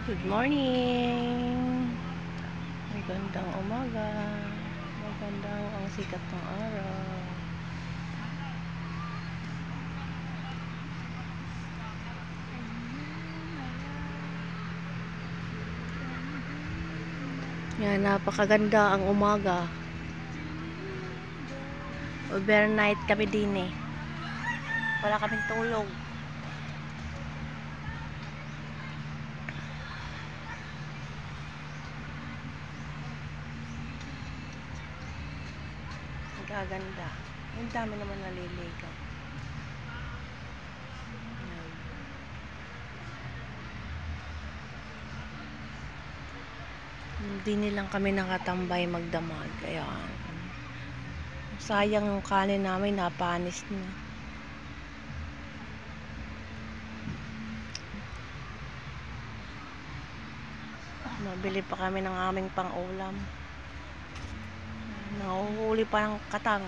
Good morning! Magandang umaga. Magandang ang sikat ng araw. Yan, napakaganda ang umaga. Overnight kami din eh. Wala kaming tulog. Gaganda. Ang dami naman naliligaw. Yan. Hindi nilang kami nakatambay magdamag. Ayan. Sayang yung kanin namin, napanis na. Mabili pa kami ng aming pang-ulam. Nahuhuli pa ng katang.